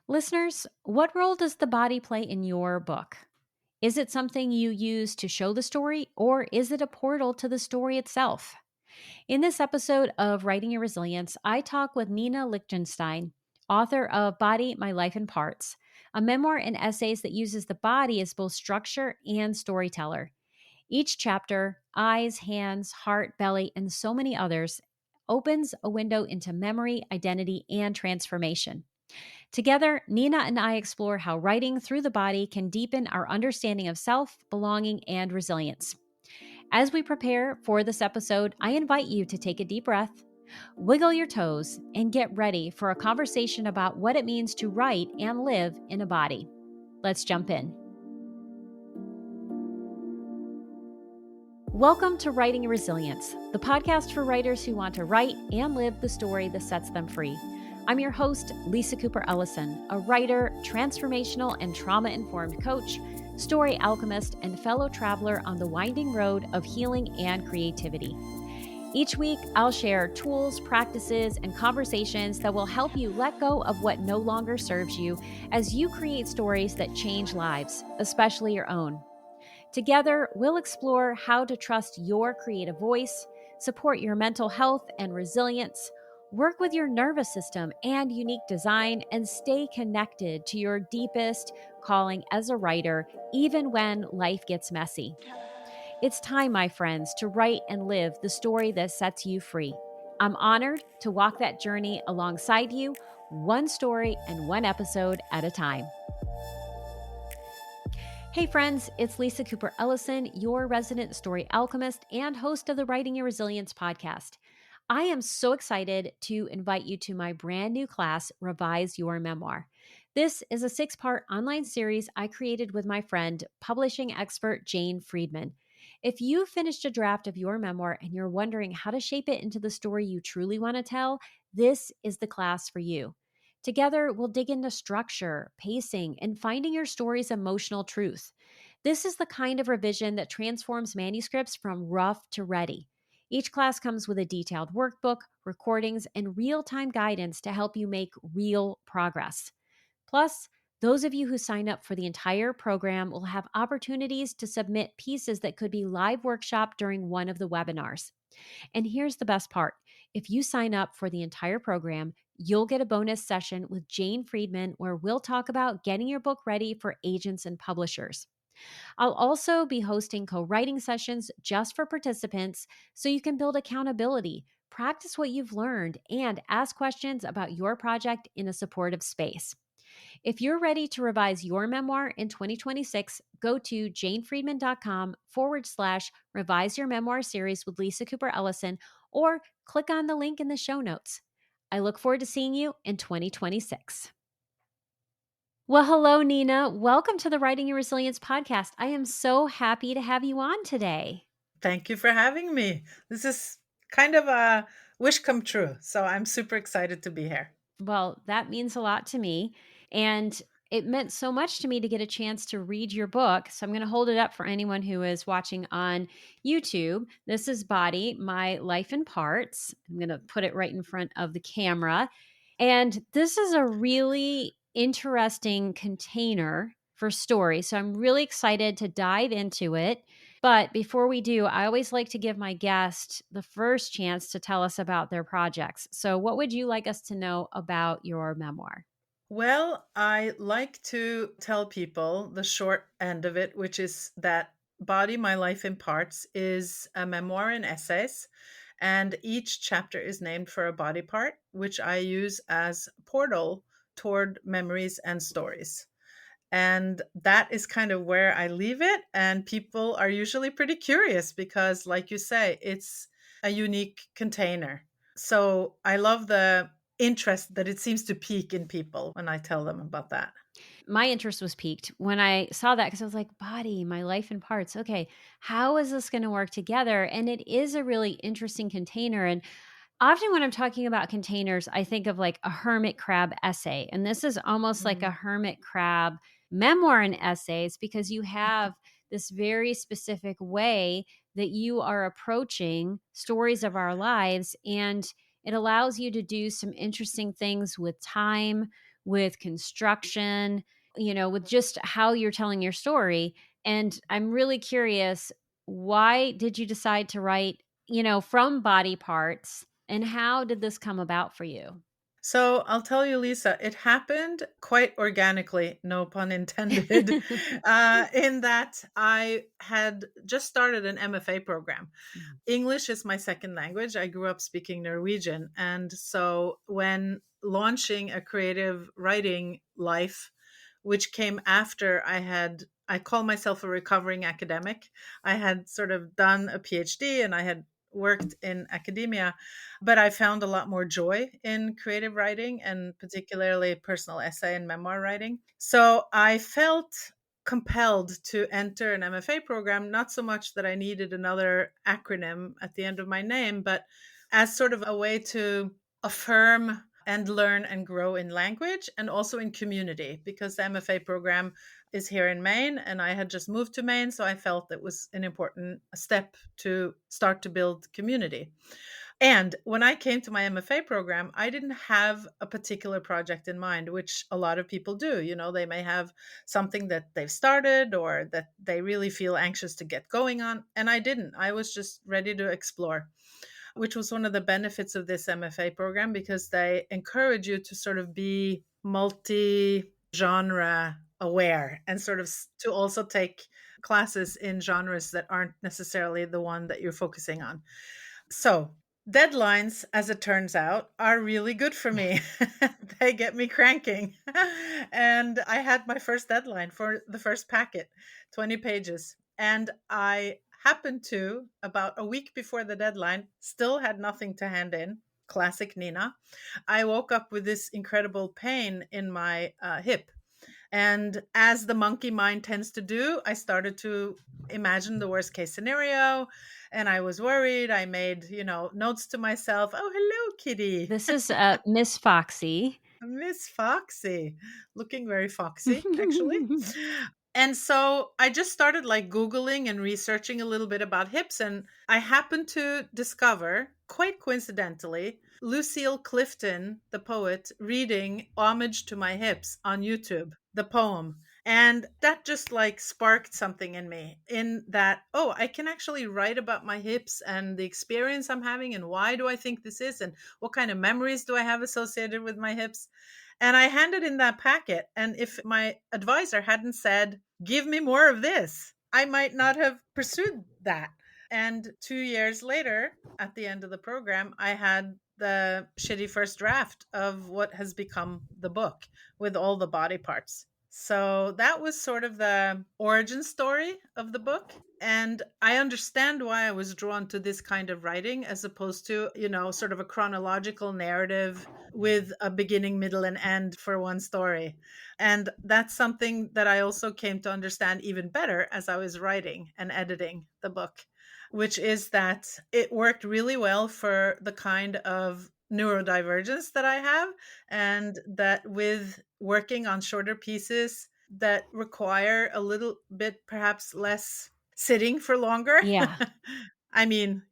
Listeners, what role does the body play in your book? Is it something you use to show the story, or is it a portal to the story itself? In this episode of Writing Your Resilience, I talk with Nina Lichtenstein, author of Body, My Life in Parts, a memoir and essays that uses the body as both structure and storyteller. Each chapter, eyes, hands, heart, belly, and so many others, opens a window into memory, identity, and transformation. Together, Nina and I explore how writing through the body can deepen our understanding of self, belonging, and resilience. As we prepare for this episode, I invite you to take a deep breath, wiggle your toes, and get ready for a conversation about what it means to write and live in a body. Let's jump in. Welcome to Writing Your Resilience, the podcast for writers who want to write and live the story that sets them free. I'm your host, Lisa Cooper Ellison, a writer, transformational and trauma-informed coach, story alchemist, and fellow traveler on the winding road of healing and creativity. Each week, I'll share tools, practices, and conversations that will help you let go of what no longer serves you as you create stories that change lives, especially your own. Together, we'll explore how to trust your creative voice, support your mental health and resilience, work with your nervous system and unique design, and stay connected to your deepest calling as a writer, even when life gets messy. It's time, my friends, to write and live the story that sets you free. I'm honored to walk that journey alongside you, one story and one episode at a time. Hey friends, it's Lisa Cooper Ellison, your resident story alchemist and host of the Writing Your Resilience podcast. I am so excited to invite you to my brand new class, Revise Your Memoir. This is a 6-part online series I created with my friend, publishing expert Jane Friedman. If you finished a draft of your memoir and you're wondering how to shape it into the story you truly want to tell, this is the class for you. Together, we'll dig into structure, pacing, and finding your story's emotional truth. This is the kind of revision that transforms manuscripts from rough to ready. Each class comes with a detailed workbook, recordings, and real-time guidance to help you make real progress. Plus, those of you who sign up for the entire program will have opportunities to submit pieces that could be live workshop during one of the webinars. And here's the best part. If you sign up for the entire program, you'll get a bonus session with Jane Friedman where we'll talk about getting your book ready for agents and publishers. I'll also be hosting co-writing sessions just for participants so you can build accountability, practice what you've learned, and ask questions about your project in a supportive space. If you're ready to revise your memoir in 2026, go to janefriedman.com/revise your memoir series with Lisa Cooper Ellison, or click on the link in the show notes. I look forward to seeing you in 2026. Well, hello, Nina. Welcome to the Writing Your Resilience podcast. I am so happy to have you on today. Thank you for having me. This is kind of a wish come true. So I'm super excited to be here. Well, that means a lot to me. And it meant so much to me to get a chance to read your book. So I'm going to hold it up for anyone who is watching on YouTube. This is Body, My Life in Parts. I'm going to put it right in front of the camera. And this is a really interesting container for story. So I'm really excited to dive into it. But before we do, I always like to give my guest the first chance to tell us about their projects. So, what would you like us to know about your memoir? Well, I like to tell people the short end of it, which is that Body, My Life in Parts is a memoir and essays. And each chapter is named for a body part, which I use as a portal toward memories and stories. And that is kind of where I leave it. And people are usually pretty curious because, like you say, it's a unique container. So I love the interest that it seems to pique in people when I tell them about that. My interest was piqued when I saw that because I was like, Body, My Life in Parts. Okay, how is this going to work together? And it is a really interesting container. And often when I'm talking about containers, I think of like a hermit crab essay. And this is almost like a Mm. hermit crab memoir and essays because you have this very specific way that you are approaching stories of our lives. And it allows you to do some interesting things with time, with construction, with just how you're telling your story. And I'm really curious, why did you decide to write, from body parts, and how did this come about for you? So I'll tell you, Lisa, it happened quite organically, no pun intended, in that I had just started an MFA program. Mm. English is my second language. I grew up speaking Norwegian. And so when launching a creative writing life, which came after I call myself a recovering academic. I had sort of done a PhD and I had worked in academia, but I found a lot more joy in creative writing and particularly personal essay and memoir writing. So I felt compelled to enter an MFA program, not so much that I needed another acronym at the end of my name, but as sort of a way to affirm and learn and grow in language and also in community, because the MFA program is here in Maine and I had just moved to Maine. So I felt it was an important step to start to build community. And when I came to my MFA program, I didn't have a particular project in mind, which a lot of people do. They may have something that they've started or that they really feel anxious to get going on. And I didn't. I was just ready to explore, which was one of the benefits of this MFA program because they encourage you to sort of be multi genre aware and sort of to also take classes in genres that aren't necessarily the one that you're focusing on. So, deadlines, as it turns out, are really good for me. They get me cranking. And I had my first deadline for the first packet, 20 pages. And I happened to, about a week before the deadline, still had nothing to hand in. Classic Nina. I woke up with this incredible pain in my hip. And as the monkey mind tends to do, I started to imagine the worst case scenario and I was worried. I made, notes to myself. Oh, hello, kitty. This is Miss Foxy. Miss Foxy. Looking very foxy, actually. And so I just started like Googling and researching a little bit about hips. And I happened to discover, quite coincidentally, Lucille Clifton, the poet, reading Homage to My Hips on YouTube, the poem. And that just like sparked something in me in that, oh, I can actually write about my hips and the experience I'm having and why do I think this is and what kind of memories do I have associated with my hips. And I handed in that packet. And if my advisor hadn't said, give me more of this, I might not have pursued that. And 2 years later, at the end of the program, I had the shitty first draft of what has become the book with all the body parts. So that was sort of the origin story of the book. And I understand why I was drawn to this kind of writing as opposed to, sort of a chronological narrative with a beginning, middle, and end for one story. And that's something that I also came to understand even better as I was writing and editing the book, which is that it worked really well for the kind of neurodivergence that I have, and that with working on shorter pieces that require a little bit perhaps less sitting for longer. Yeah. I mean,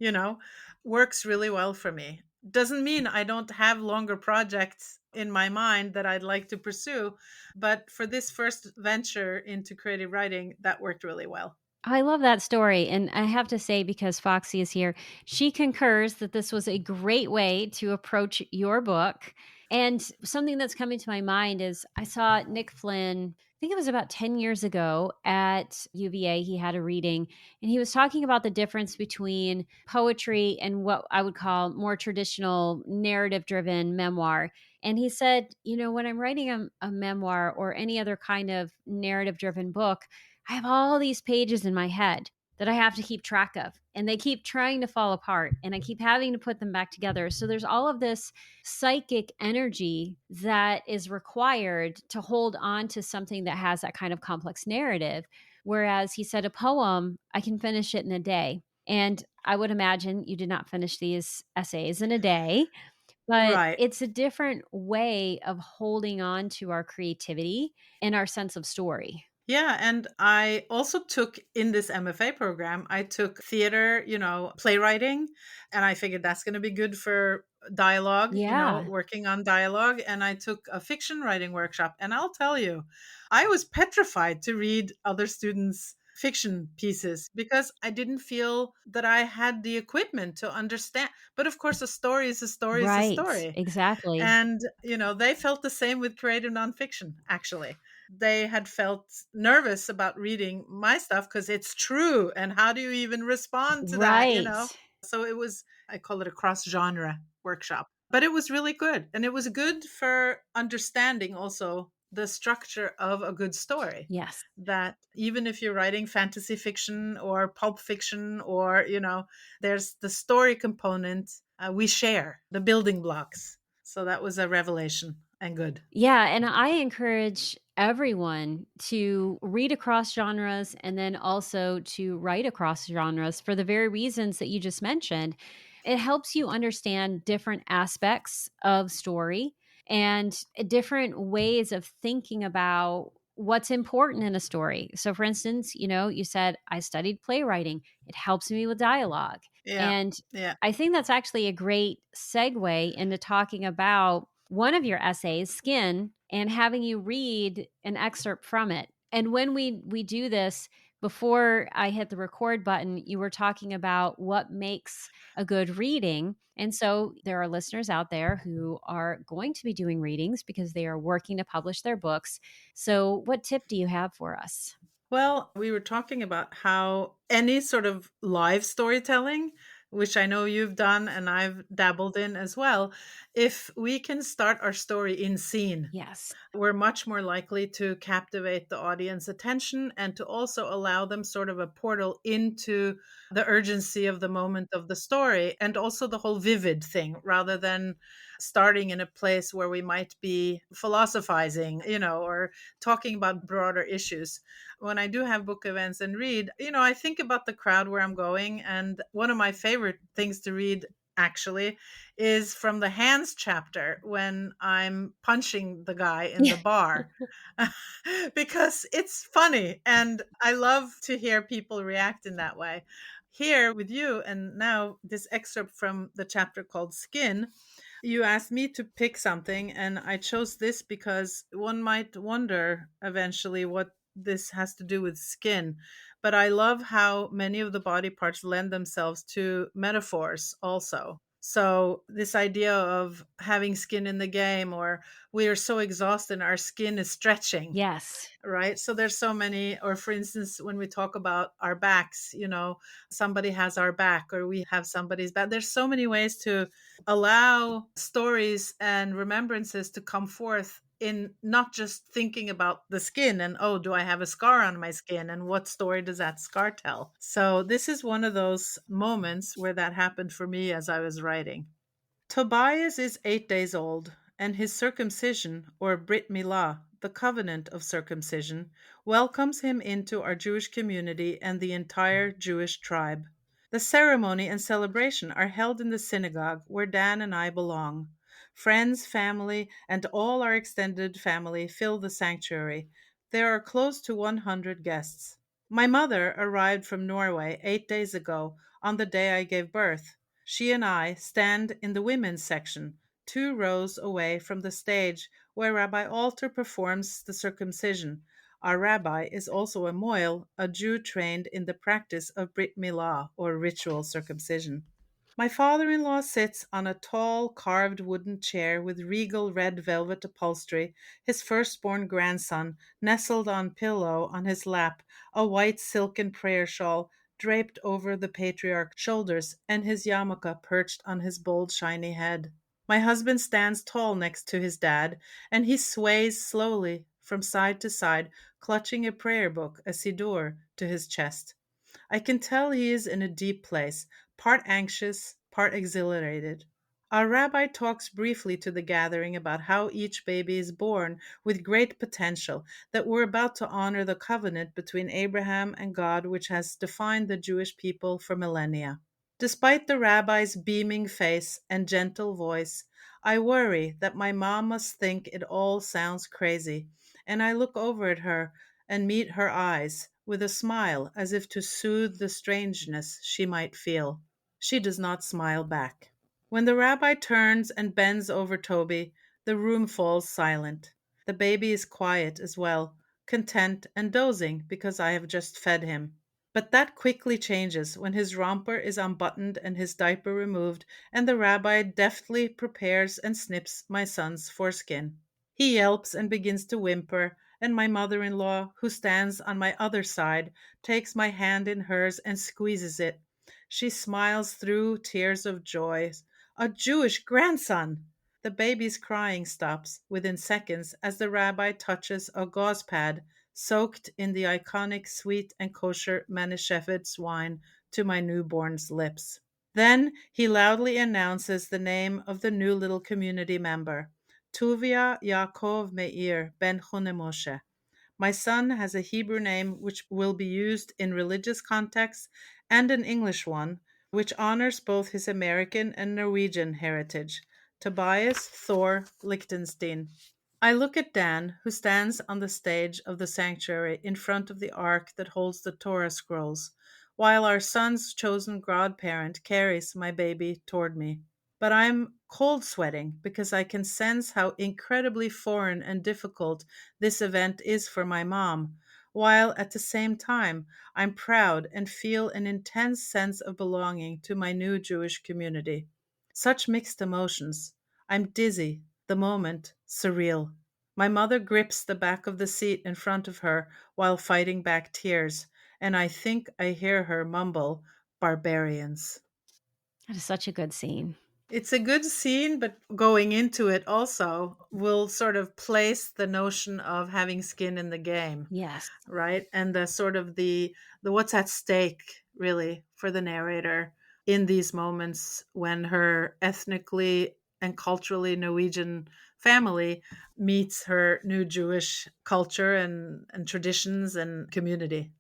works really well for me. Doesn't mean I don't have longer projects in my mind that I'd like to pursue, but for this first venture into creative writing, that worked really well. I love that story. And I have to say, because Foxy is here, she concurs that this was a great way to approach your book. And something that's coming to my mind is I saw Nick Flynn, I think it was about 10 years ago at UVA. He had a reading and he was talking about the difference between poetry and what I would call more traditional narrative driven memoir. And he said, when I'm writing a memoir or any other kind of narrative driven book, I have all these pages in my head that I have to keep track of, and they keep trying to fall apart, and I keep having to put them back together. So there's all of this psychic energy that is required to hold on to something that has that kind of complex narrative. Whereas he said, a poem, I can finish it in a day. And I would imagine you did not finish these essays in a day, but Right. it's a different way of holding on to our creativity and our sense of story. Yeah, and I also took in this MFA program, I took theater, playwriting, and I figured that's going to be good for dialogue, Yeah. working on dialogue, and I took a fiction writing workshop. And I'll tell you, I was petrified to read other students' fiction pieces because I didn't feel that I had the equipment to understand. But of course, a story is a story is a Right. story. Exactly. And, they felt the same with creative nonfiction, actually. They had felt nervous about reading my stuff because it's true. And how do you even respond to that? Right. So it was, I call it a cross genre workshop, but it was really good. And it was good for understanding also the structure of a good story. Yes. That even if you're writing fantasy fiction or pulp fiction, or, there's the story component, we share the building blocks. So that was a revelation and good. Yeah, and I encourage everyone to read across genres and then also to write across genres for the very reasons that you just mentioned. It helps you understand different aspects of story and different ways of thinking about what's important in a story. So, for instance, you said, I studied playwriting, it helps me with dialogue. Yeah. And Yeah. I think that's actually a great segue into talking about one of your essays, Skin, and having you read an excerpt from it. And when we do this, before I hit the record button, you were talking about what makes a good reading. And so there are listeners out there who are going to be doing readings because they are working to publish their books. So, what tip do you have for us? Well, we were talking about how any sort of live storytelling, which I know you've done and I've dabbled in as well, if we can start our story in scene, Yes. we're much more likely to captivate the audience attention and to also allow them sort of a portal into the urgency of the moment of the story, and also the whole vivid thing, rather than starting in a place where we might be philosophizing, or talking about broader issues. When I do have book events and read, I think about the crowd where I'm going. And one of my favorite things to read, actually, is from the hands chapter when I'm punching the guy in Yeah. the bar. Because it's funny and I love to hear people react in that way. Here with you, and now this excerpt from the chapter called Skin, you asked me to pick something, and I chose this because one might wonder eventually what this has to do with skin. But I love how many of the body parts lend themselves to metaphors also. So, this idea of having skin in the game, or we are so exhausted, our skin is stretching, Yes. right? So there's so many. Or for instance, when we talk about our backs, somebody has our back or we have somebody's back. There's so many ways to allow stories and remembrances to come forth, in not just thinking about the skin and, oh, do I have a scar on my skin and what story does that scar tell? So this is one of those moments where that happened for me as I was writing. Tobias is 8 days old, and his circumcision, or Brit Milah, the covenant of circumcision, welcomes him into our Jewish community and the entire Jewish tribe. The ceremony and celebration are held in the synagogue where Dan and I belong. Friends, family, and all our extended family fill the sanctuary. There are close to 100 guests. My mother arrived from Norway 8 days ago, on the day I gave birth. She and I stand in the women's section, 2 rows away from the stage where Rabbi Alter performs the circumcision. Our rabbi is also a moil, a Jew trained in the practice of Brit Milah, or ritual circumcision. My father in law sits on a tall, carved wooden chair with regal red velvet upholstery, his firstborn grandson nestled on pillow on his lap, a white silken prayer shawl draped over the patriarch's shoulders, and his yarmulke perched on his bold, shiny head. My husband stands tall next to his dad, and he sways slowly from side to side, clutching a prayer book, a siddur, to his chest. I can tell he is in a deep place, part anxious, part exhilarated. Our rabbi talks briefly to the gathering about how each baby is born with great potential, that we're about to honor the covenant between Abraham and God, which has defined the Jewish people for millennia. Despite the rabbi's beaming face and gentle voice, I worry that my mom must think it all sounds crazy, and I look over at her and meet her eyes with a smile as if to soothe the strangeness she might feel. She does not smile back. When the rabbi turns and bends over Toby, the room falls silent. The baby is quiet as well, content and dozing because I have just fed him. But that quickly changes when his romper is unbuttoned and his diaper removed, and the rabbi deftly prepares and snips my son's foreskin. He yelps and begins to whimper, and my mother in law, who stands on my other side, takes my hand in hers and squeezes it. She smiles through tears of joy. A Jewish grandson! The baby's crying stops within seconds as the rabbi touches a gauze pad soaked in the iconic sweet and kosher Manischewitz wine to my newborn's lips. Then he loudly announces the name of the new little community member, Tuvia Yaakov Meir ben Chunemoshe. My son has a Hebrew name which will be used in religious contexts and an English one, which honors both his American and Norwegian heritage, Tobias Thor Lichtenstein. I look at Dan, who stands on the stage of the sanctuary in front of the ark that holds the Torah scrolls, while our son's chosen godparent carries my baby toward me. But I'm cold sweating because I can sense how incredibly foreign and difficult this event is for my mom, while at the same time I'm proud and feel an intense sense of belonging to my new Jewish community. Such mixed emotions. I'm dizzy, the moment surreal. My mother grips the back of the seat in front of her while fighting back tears, and I think I hear her mumble, "Barbarians." That is such a good scene. It's a good scene, but going into it also will sort of place the notion of having skin in the game, Yes. right? And the sort of the what's at stake really for the narrator in these moments when her ethnically and culturally Norwegian family meets her new Jewish culture and traditions and community.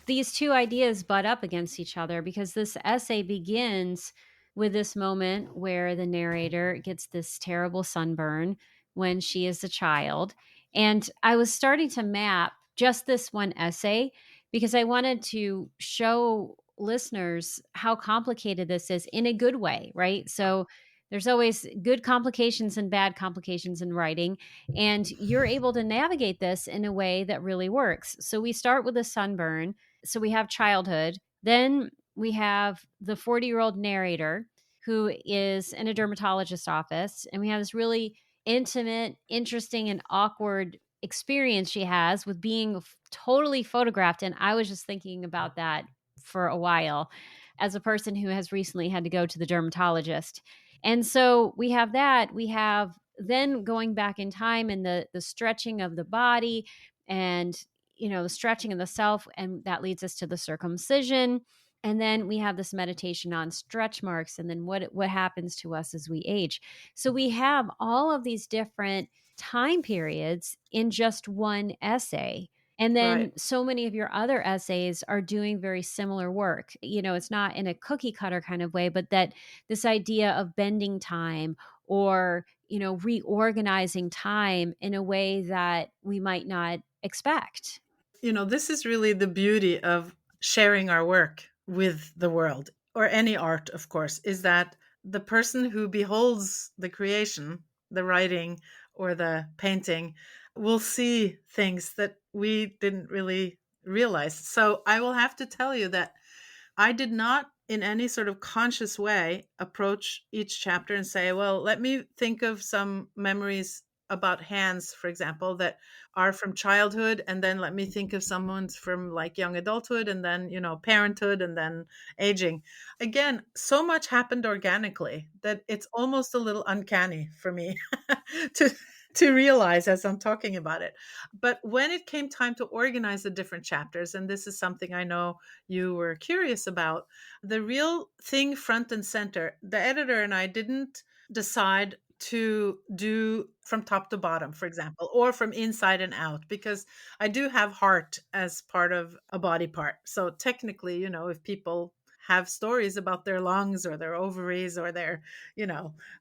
These two ideas butt up against each other because this essay begins with this moment where the narrator gets this terrible sunburn when she is a child. And I was starting to map just this one essay because I wanted to show listeners how complicated this is in a good way, right? So there's always good complications and bad complications in writing, and you're able to navigate this in a way that really works. So we start with a sunburn, so we have childhood. Then we have the 40-year-old narrator who is in a dermatologist's office. And we have this really intimate, interesting, and awkward experience she has with being totally photographed. And I was just thinking about that for a while as a person who has recently had to go to the dermatologist. And so we have that. We have then going back in time and the stretching of the body and the stretching of the self, and that leads us to the circumcision. And then we have this meditation on stretch marks, and then what happens to us as we age. So we have all of these different time periods in just one essay. And Right. then so many of your other essays are doing very similar work. It's not in a cookie cutter kind of way, but that this idea of bending time or, reorganizing time in a way that we might not expect. This is really the beauty of sharing our work with the world, or any art, of course, is that the person who beholds the creation, the writing or the painting, will see things that we didn't really realize. So I will have to tell you that I did not, in any sort of conscious way, approach each chapter and say, well, let me think of some memories about hands, for example, that are from childhood. And then let me think of someone's from like young adulthood and then, parenthood and then aging. Again, so much happened organically that it's almost a little uncanny for me to. To realize as I'm talking about it. But when it came time to organize the different chapters, and this is something I know you were curious about, the real thing front and center, the editor and I didn't decide to do from top to bottom, for example, or from inside and out, because I do have heart as part of a body part. So technically, if people have stories about their lungs or their ovaries or their,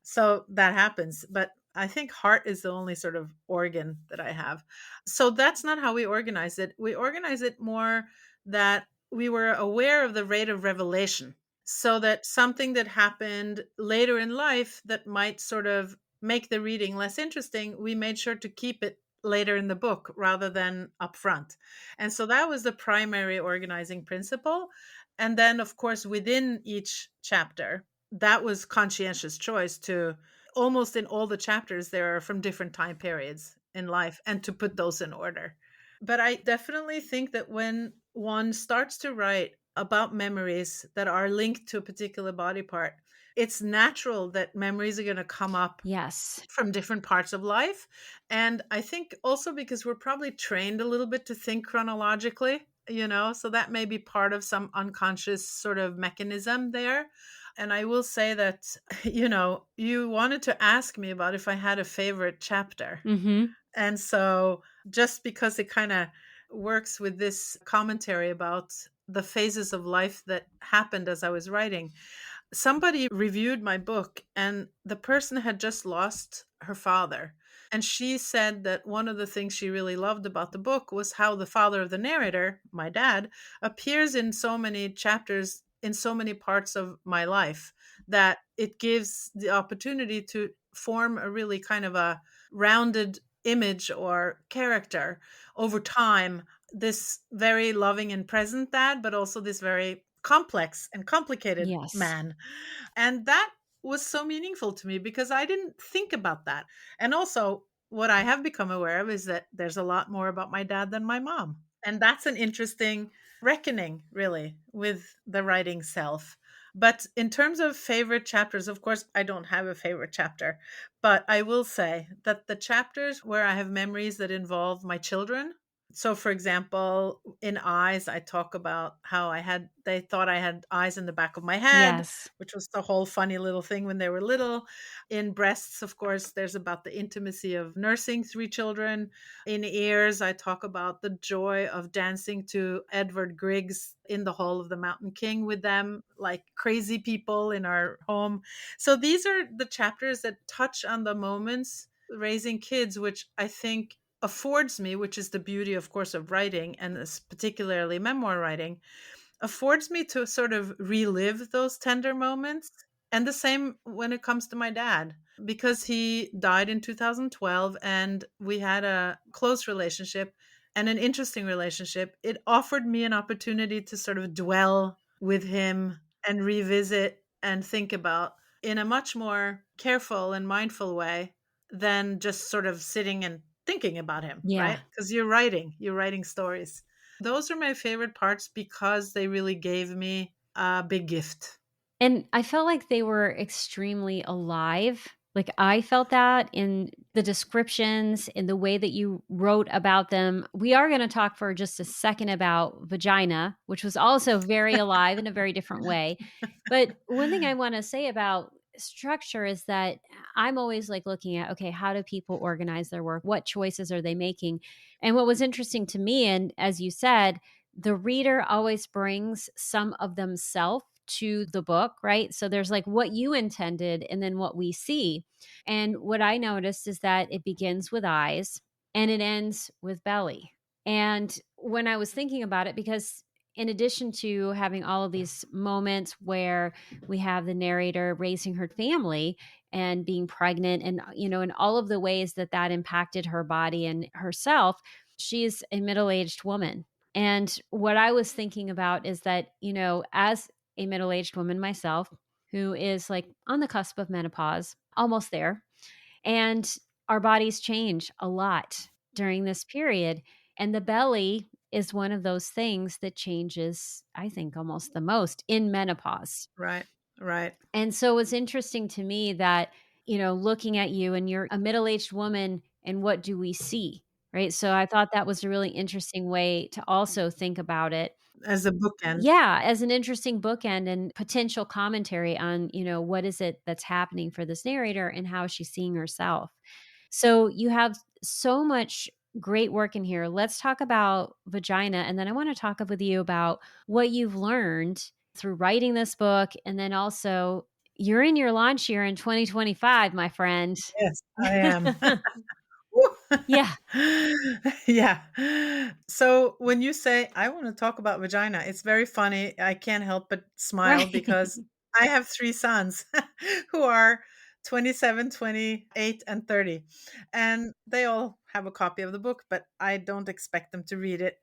so that happens. But I think heart is the only sort of organ that I have. So that's not how we organize it. We organize it more that we were aware of the rate of revelation so that something that happened later in life that might sort of make the reading less interesting, we made sure to keep it later in the book rather than up front. And so that was the primary organizing principle. And then, of course, within each chapter, that was conscientious choice to almost in all the chapters, there are from different time periods in life and to put those in order. But I definitely think that when one starts to write about memories that are linked to a particular body part, it's natural that memories are going to come up Yes. from different parts of life. And I think also because we're probably trained a little bit to think chronologically, so that may be part of some unconscious sort of mechanism there. And I will say that, you wanted to ask me about if I had a favorite chapter. Mhm. And so, just because it kind of works with this commentary about the phases of life that happened as I was writing, somebody reviewed my book and the person had just lost her father. And she said that one of the things she really loved about the book was how the father of the narrator, my dad, appears in so many chapters in so many parts of my life that it gives the opportunity to form a really kind of a rounded image or character over time. This very loving and present dad, but also this very complex and complicated Yes. man. And that was so meaningful to me because I didn't think about that. And also, what I have become aware of is that there's a lot more about my dad than my mom. And that's an interesting reckoning, really, with the writing self. But in terms of favorite chapters, of course, I don't have a favorite chapter. But I will say that the chapters where I have memories that involve my children, so for example, in eyes, I talk about how they thought I had eyes in the back of my head, Yes. which was the whole funny little thing when they were little. In breasts, of course, there's about the intimacy of nursing three children. In ears, I talk about the joy of dancing to Edvard Grieg's In the Hall of the Mountain King with them, like crazy people in our home. So these are the chapters that touch on the moments raising kids, which I think affords me, which is the beauty, of course, of writing and particularly memoir writing, affords me to sort of relive those tender moments. And the same when it comes to my dad, because he died in 2012 and we had a close relationship and an interesting relationship. It offered me an opportunity to sort of dwell with him and revisit and think about in a much more careful and mindful way than just sort of sitting and thinking about him, Yeah. right? Because you're writing stories. Those are my favorite parts because they really gave me a big gift. And I felt like they were extremely alive. Like, I felt that in the descriptions, in the way that you wrote about them. We are going to talk for just a second about vagina, which was also very alive in a very different way. But one thing I want to say about structure is that I'm always like looking at, okay, how do people organize their work? What choices are they making? And what was interesting to me, and as you said, the reader always brings some of themselves to the book, right? So there's like what you intended and then what we see. And what I noticed is that it begins with eyes and it ends with belly. And when I was thinking about it, because in addition to having all of these moments where we have the narrator raising her family and being pregnant and in all of the ways that that impacted her body and herself, she's a middle-aged woman. And what I was thinking about is that, as a middle-aged woman myself who is like on the cusp of menopause, almost there, and our bodies change a lot during this period. And the belly is one of those things that changes, I think, almost the most in menopause. Right, right. And so it's interesting to me that, looking at you and you're a middle aged woman, and what do we see? Right. So I thought that was a really interesting way to also think about it. As a bookend. Yeah, as an interesting bookend and potential commentary on, what is it that's happening for this narrator and how she's seeing herself. So you have so much great work in here. Let's talk about vagina. And then I want to talk with you about what you've learned through writing this book. And then also, you're in your launch year in 2025, my friend. Yes, I am. Woo. Yeah. Yeah. So when you say, I want to talk about vagina, it's very funny. I can't help but smile Right. because I have 3 sons who are 27, 28, and 30. And they all have a copy of the book, but I don't expect them to read it,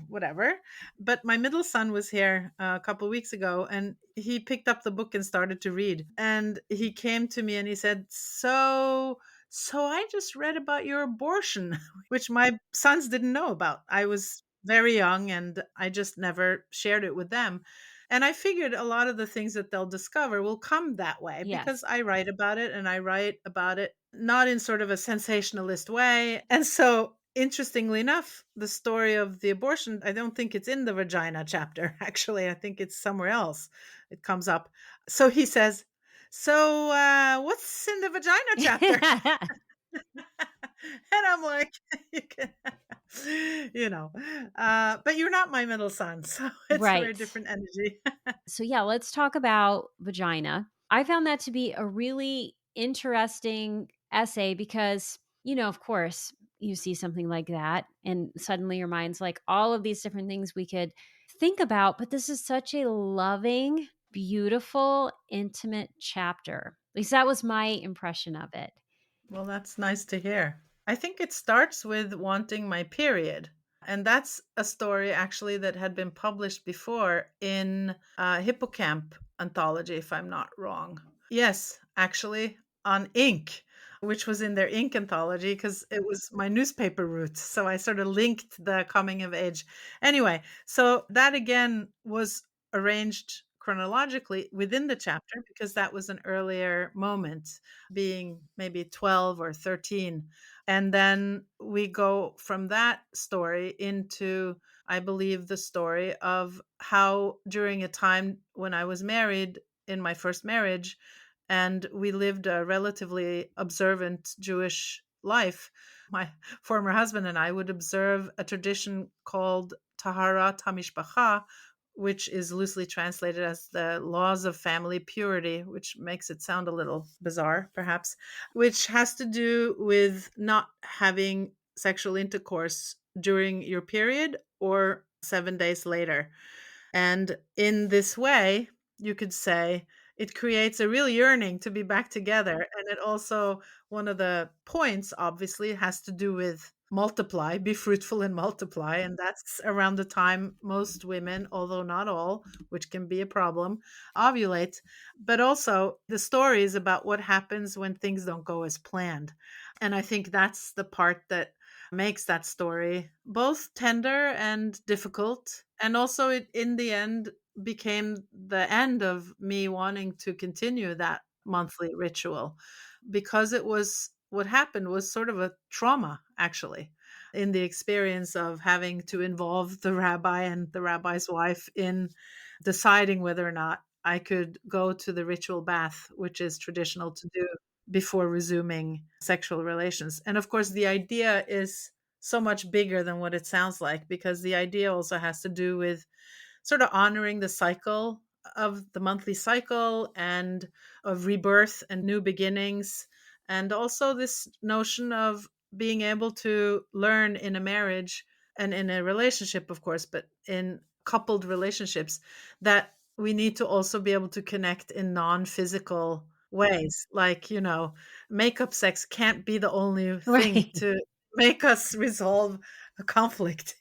whatever. But my middle son was here a couple weeks ago, and he picked up the book and started to read. And he came to me and he said, so I just read about your abortion, which my sons didn't know about. I was very young and I just never shared it with them. And I figured a lot of the things that they'll discover will come that way because Yes. I write about it, and I write about it not in sort of a sensationalist way. And so, interestingly enough, the story of the abortion, I don't think it's in the vagina chapter, actually. I think it's somewhere else. It comes up. So he says, so what's in the vagina chapter? And I'm like, you can, you know, but you're not my middle son, so it's a very Right. different energy. So, yeah, let's talk about vagina. I found that to be a really interesting essay because, of course, you see something like that, and suddenly your mind's like all of these different things we could think about. But this is such a loving, beautiful, intimate chapter. At least that was my impression of it. Well, that's nice to hear. I think it starts with wanting my period. And that's a story actually that had been published before in Hippocamp anthology, if I'm not wrong. Yes, actually, on Ink, which was in their Ink anthology because it was my newspaper roots. So I sort of linked the coming of age. Anyway, so that again was arranged chronologically within the chapter because that was an earlier moment, being maybe 12 or 13. And then we go from that story into, I believe, the story of how during a time when I was married in my first marriage, and we lived a relatively observant Jewish life. My former husband and I would observe a tradition called Taharat HaMishpacha, which is loosely translated as the laws of family purity, which makes it sound a little bizarre, perhaps, which has to do with not having sexual intercourse during your period or 7 days later. And in this way, you could say it creates a real yearning to be back together. And it also, one of the points, obviously, has to do with multiply, be fruitful and multiply. And that's around the time most women, although not all, which can be a problem, ovulate. But also, the story is about what happens when things don't go as planned. And I think that's the part that makes that story both tender and difficult. And also, it in the end became the end of me wanting to continue that monthly ritual because it was what happened was sort of a trauma, actually, in the experience of having to involve the rabbi and the rabbi's wife in deciding whether or not I could go to the ritual bath, which is traditional to do before resuming sexual relations. And of course, the idea is so much bigger than what it sounds like because the idea also has to do with sort of honoring the cycle of the monthly cycle and of rebirth and new beginnings. And also this notion of being able to learn in a marriage and in a relationship, of course, but in coupled relationships, that we need to also be able to connect in non physical ways. Like, makeup sex can't be the only thing Right. to make us resolve a conflict.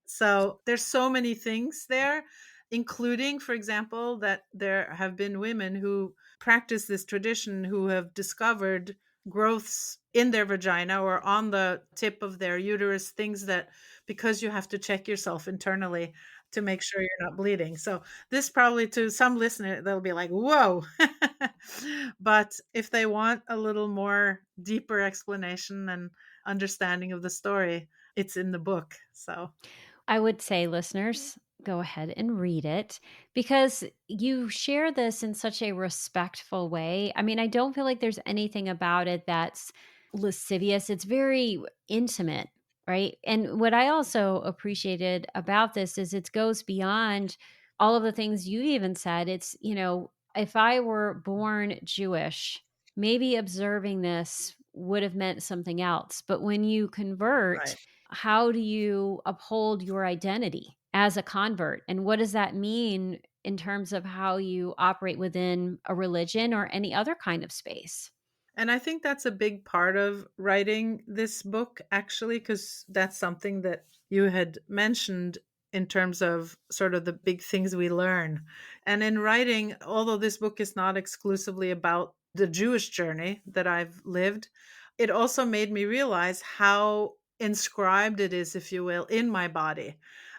So there's so many things there, including, for example, that there have been women who practice this tradition who have discovered growths in their vagina or on the tip of their uterus, things that because you have to check yourself internally to make sure you're not bleeding. So this probably to some listener, they'll be like, whoa. But if they want a little more deeper explanation and understanding of the story, it's in the book. So I would say, listeners, go ahead and read it because you share this in such a respectful way. I mean, I don't feel like there's anything about it that's lascivious. It's very intimate, right? And what I also appreciated about this is it goes beyond all of the things you even said. If I were born Jewish, maybe observing this would have meant something else. But when you convert, Right. how do you uphold your identity as a convert? And what does that mean in terms of how you operate within a religion or any other kind of space? And I think that's a big part of writing this book, actually, because that's something that you had mentioned in terms of sort of the big things we learn. And in writing, although this book is not exclusively about the Jewish journey that I've lived, it also made me realize how inscribed it is, if you will, in my body.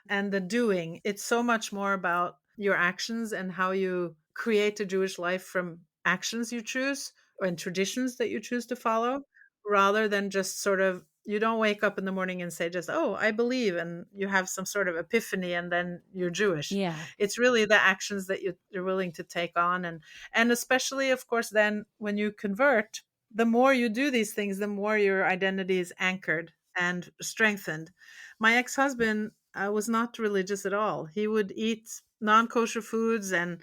And the doing, it's so much more about your actions and how you create a Jewish life from actions you choose and traditions that you choose to follow, rather than just sort of, you don't wake up in the morning and say just, oh, I believe, and you have some sort of epiphany and then you're Jewish. Yeah. It's really the actions that you're willing to take on. And especially, of course, then when you convert, the more you do these things, the more your identity is anchored and strengthened. My ex-husband was not religious at all. He would eat non-kosher foods, and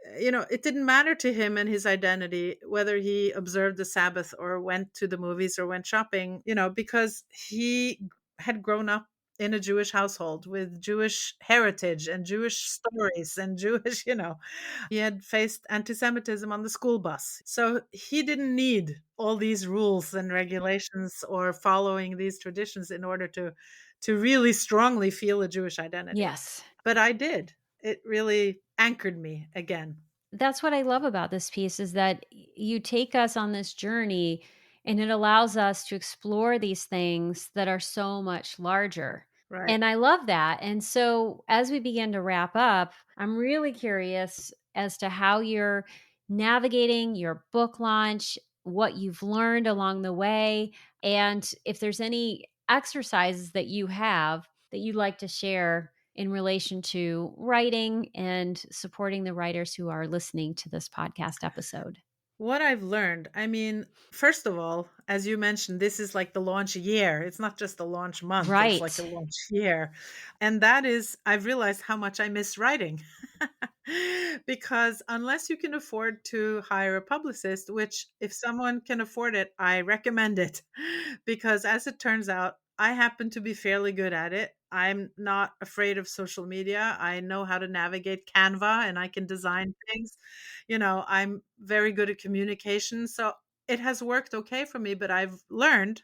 it didn't matter to him and his identity whether he observed the Sabbath or went to the movies or went shopping, because he had grown up in a Jewish household with Jewish heritage and Jewish stories and Jewish, he had faced anti-Semitism on the school bus. So he didn't need all these rules and regulations or following these traditions in order to really strongly feel a Jewish identity. Yes. But I did. It really anchored me again. That's what I love about this piece is that you take us on this journey and it allows us to explore these things that are so much larger. Right. And I love that. And so as we begin to wrap up, I'm really curious as to how you're navigating your book launch, what you've learned along the way, and if there's any exercises that you have that you'd like to share in relation to writing and supporting the writers who are listening to this podcast episode. What I've learned, I mean, first of all, as you mentioned, this is like the launch year. It's not just the launch month, it's like Right. a launch year. And that is, I've realized how much I miss writing. Because unless you can afford to hire a publicist, which if someone can afford it, I recommend it. Because as it turns out, I happen to be fairly good at it. I'm not afraid of social media. I know how to navigate Canva and I can design things. I'm very good at communication. So it has worked okay for me, but I've learned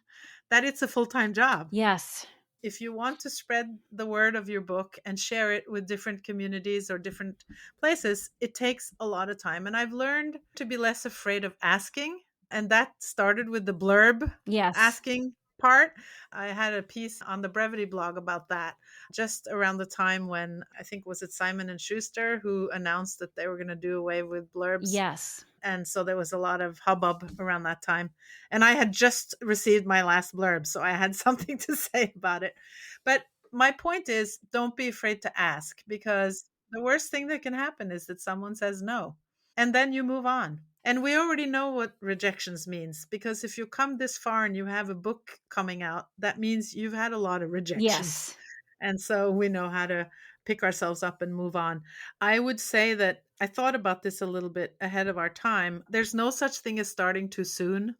that it's a full-time job. Yes. If you want to spread the word of your book and share it with different communities or different places, it takes a lot of time. And I've learned to be less afraid of asking. And that started with the blurb Yes. asking part. I had a piece on the Brevity blog about that just around the time when I think was it Simon and Schuster who announced that they were going to do away with blurbs, Yes. and so there was a lot of hubbub around that time. And I had just received my last blurb, so I had something to say about it. But my point is, don't be afraid to ask, because the worst thing that can happen is that someone says no. And then you move on. And we already know what rejections means, because if you come this far and you have a book coming out, that means you've had a lot of rejections. Yes. And so we know how to pick ourselves up and move on. I would say that I thought about this a little bit ahead of our time. There's no such thing as starting too soon.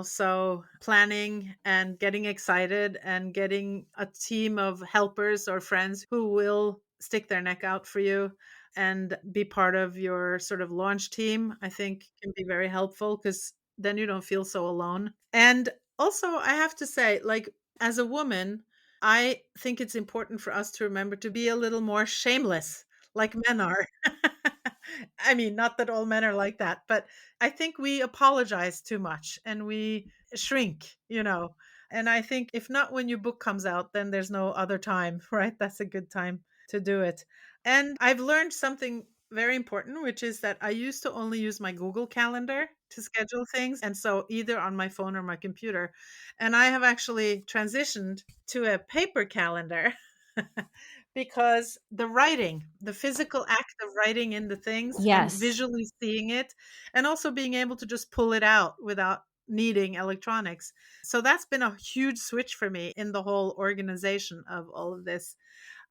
So planning and getting excited and getting a team of helpers or friends who will stick their neck out for you and be part of your sort of launch team, I think can be very helpful, because then you don't feel so alone. And also, I have to say, like, as a woman, I think it's important for us to remember to be a little more shameless, like men are. I mean, not that all men are like that, but I think we apologize too much and we shrink. And I think if not when your book comes out, then there's no other time, right? That's a good time to do it. And I've learned something very important, which is that I used to only use my Google Calendar to schedule things. And so either on my phone or my computer. And I have actually transitioned to a paper calendar because the physical act of writing in the things and Yes. visually seeing it, and also being able to just pull it out without needing electronics. So that's been a huge switch for me in the whole organization of all of this.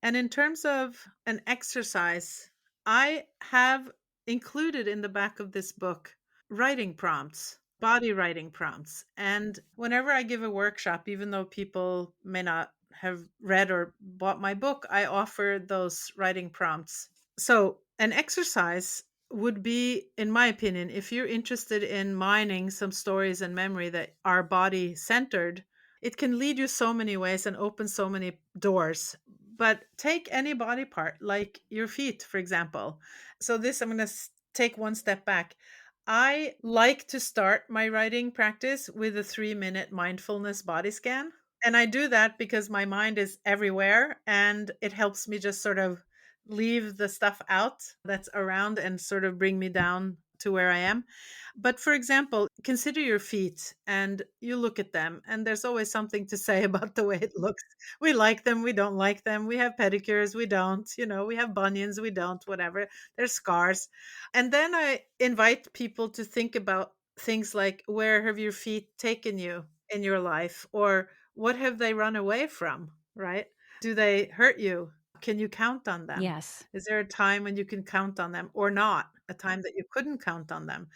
And in terms of an exercise, I have included in the back of this book writing prompts. body writing prompts. And whenever I give a workshop, even though people may not have read or bought my book, I offer those writing prompts. So, an exercise would be, in my opinion, if you're interested in mining some stories and memory that are body centered, it can lead you so many ways and open so many doors. But take any body part, like your feet, for example. So, this, I'm going to take one step back. I like to start my writing practice with a 3-minute mindfulness body scan. And I do that because my mind is everywhere and it helps me just sort of leave the stuff out that's around and sort of bring me down to where I am. But for example, consider your feet and you look at them, and there's always something to say about the way it looks. We like them, we don't like them. We have pedicures, we don't. We have bunions, we don't, whatever. There's scars. And then I invite people to think about things like, where have your feet taken you in your life? Or what have they run away from, right? Do they hurt you? Can you count on them? Yes. Is there a time when you can count on them or not? A time that you couldn't count on them?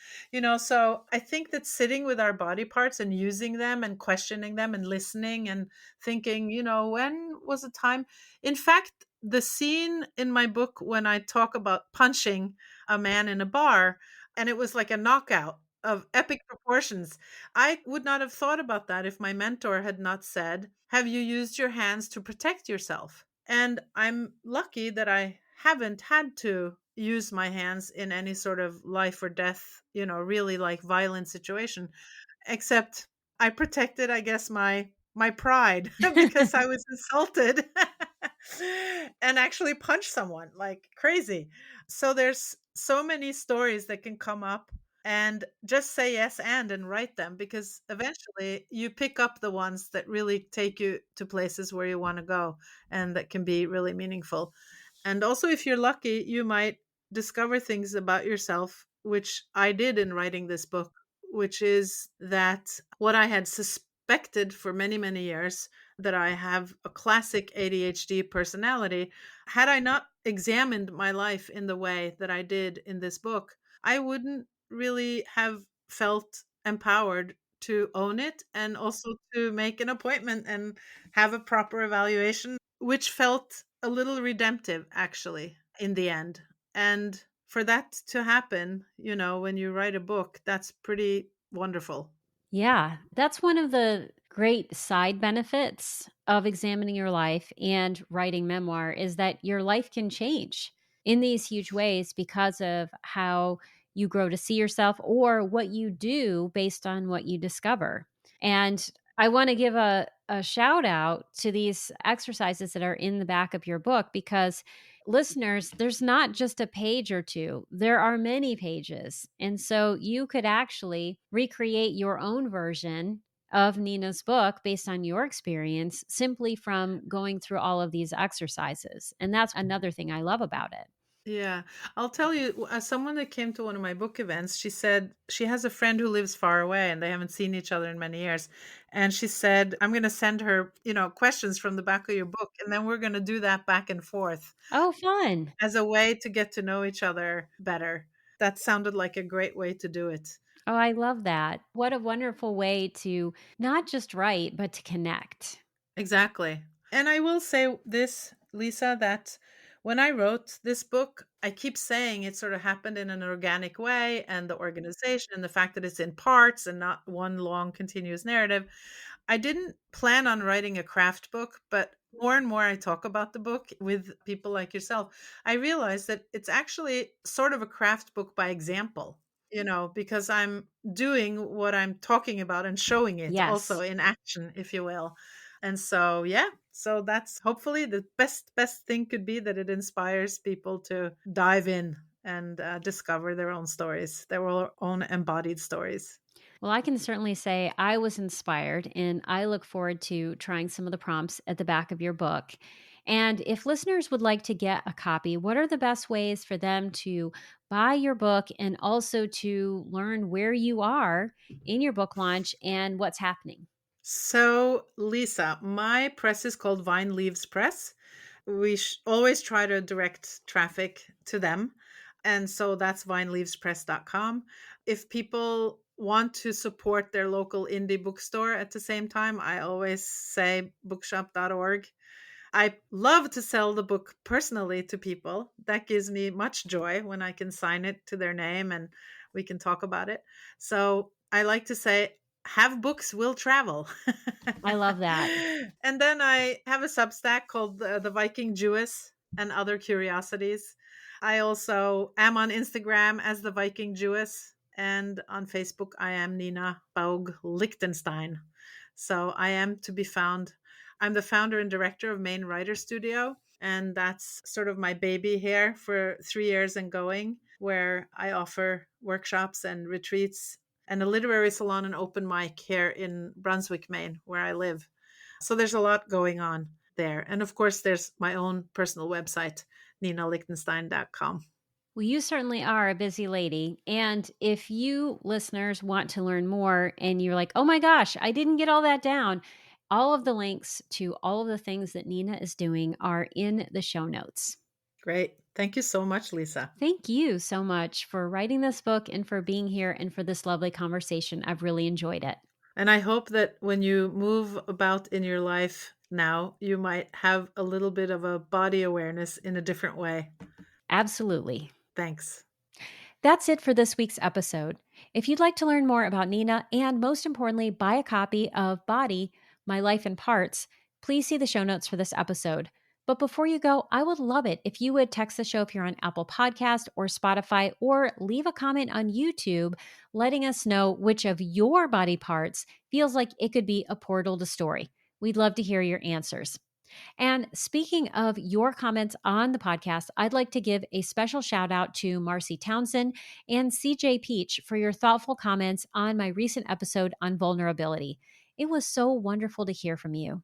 So I think that sitting with our body parts and using them and questioning them and listening and thinking, when was a time? In fact, the scene in my book when I talk about punching a man in a bar, and it was like a knockout of epic proportions. I would not have thought about that if my mentor had not said, "Have you used your hands to protect yourself?" And I'm lucky that I haven't had to use my hands in any sort of life or death, really like violent situation, except I protected, I guess, my pride because I was insulted and actually punched someone like crazy. So there's so many stories that can come up, and just say yes and write them, because eventually you pick up the ones that really take you to places where you want to go and that can be really meaningful. And also, if you're lucky, you might discover things about yourself, which I did in writing this book, which is that what I had suspected for many, many years, that I have a classic ADHD personality, had I not examined my life in the way that I did in this book, I wouldn't really have felt empowered to own it and also to make an appointment and have a proper evaluation, which felt a little redemptive actually in the end. And for that to happen, when you write a book, that's pretty wonderful. Yeah, that's one of the great side benefits of examining your life and writing memoir is that your life can change in these huge ways because of how you grow to see yourself or what you do based on what you discover. And I want to give a shout out to these exercises that are in the back of your book because listeners, there's not just a page or two, there are many pages. And so you could actually recreate your own version of Nina's book based on your experience simply from going through all of these exercises. And that's another thing I love about it. Yeah, I'll tell you, as someone that came to one of my book events, she said she has a friend who lives far away and they haven't seen each other in many years. And she said, I'm going to send her, questions from the back of your book. And then we're going to do that back and forth Oh, fun. as a way to get to know each other better. That sounded like a great way to do it. Oh, I love that. What a wonderful way to not just write, but to connect. Exactly. And I will say this, Lisa, that when I wrote this book, I keep saying it sort of happened in an organic way, and the organization and the fact that it's in parts and not one long continuous narrative. I didn't plan on writing a craft book, but more and more I talk about the book with people like yourself, I realize that it's actually sort of a craft book by example, because I'm doing what I'm talking about and showing it also Yes. in action, if you will. And so, yeah, so that's hopefully the best thing could be that it inspires people to dive in and discover their own stories, their own embodied stories. Well, I can certainly say I was inspired, and I look forward to trying some of the prompts at the back of your book. And if listeners would like to get a copy, what are the best ways for them to buy your book and also to learn where you are in your book launch and what's happening? So, Lisa, my press is called Vine Leaves Press. We always try to direct traffic to them. And so that's vineleavespress.com. If people want to support their local indie bookstore at the same time, I always say bookshop.org. I love to sell the book personally to people. That gives me much joy when I can sign it to their name and we can talk about it. So I like to say, have books will travel. I love that. And then I have a Substack called the Viking Jewess and Other Curiosities. I also am on Instagram as the Viking Jewess, and on Facebook I am Nina Lichtenstein. So I am to be found. I'm the founder and director of Main Writer Studio, and that's sort of my baby here for 3 years and going, where I offer workshops and retreats and a literary salon and open mic here in Brunswick, Maine, where I live. So there's a lot going on there. And of course, there's my own personal website, ninalichtenstein.com. Well, you certainly are a busy lady. And if you listeners want to learn more and you're like, oh my gosh, I didn't get all that down, all of the links to all of the things that Nina is doing are in the show notes. Great. Thank you so much, Lisa. Thank you so much for writing this book and for being here and for this lovely conversation. I've really enjoyed it. And I hope that when you move about in your life now, you might have a little bit of a body awareness in a different way. Absolutely. Thanks. That's it for this week's episode. If you'd like to learn more about Nina and most importantly, buy a copy of Body, My Life in Parts, please see the show notes for this episode. But before you go, I would love it if you would text the show if you're on Apple Podcast or Spotify, or leave a comment on YouTube letting us know which of your body parts feels like it could be a portal to story. We'd love to hear your answers. And speaking of your comments on the podcast, I'd like to give a special shout out to Marcy Townsend and CJ Peach for your thoughtful comments on my recent episode on vulnerability. It was so wonderful to hear from you.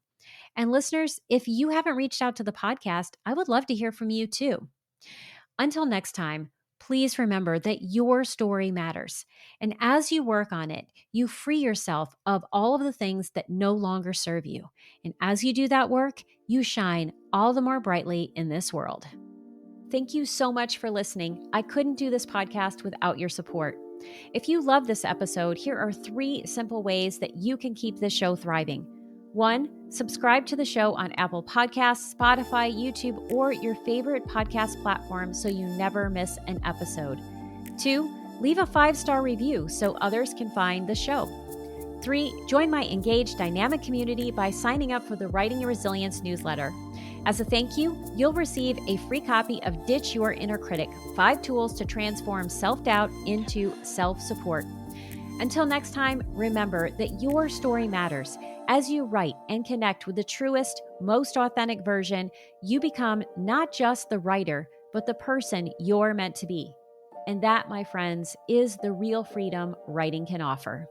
And listeners, if you haven't reached out to the podcast, I would love to hear from you too. Until next time, please remember that your story matters. And as you work on it, you free yourself of all of the things that no longer serve you. And as you do that work, you shine all the more brightly in this world. Thank you so much for listening. I couldn't do this podcast without your support. If you love this episode, here are 3 simple ways that you can keep this show thriving. 1, subscribe to the show on Apple Podcasts, Spotify, YouTube, or your favorite podcast platform so you never miss an episode. 2, leave a 5-star review so others can find the show. 3, join my engaged dynamic community by signing up for the Writing Your Resilience newsletter. As a thank you, you'll receive a free copy of Ditch Your Inner Critic, 5 tools to transform self-doubt into self-support. Until next time, remember that your story matters. As you write and connect with the truest, most authentic version, you become not just the writer, but the person you're meant to be. And that, my friends, is the real freedom writing can offer.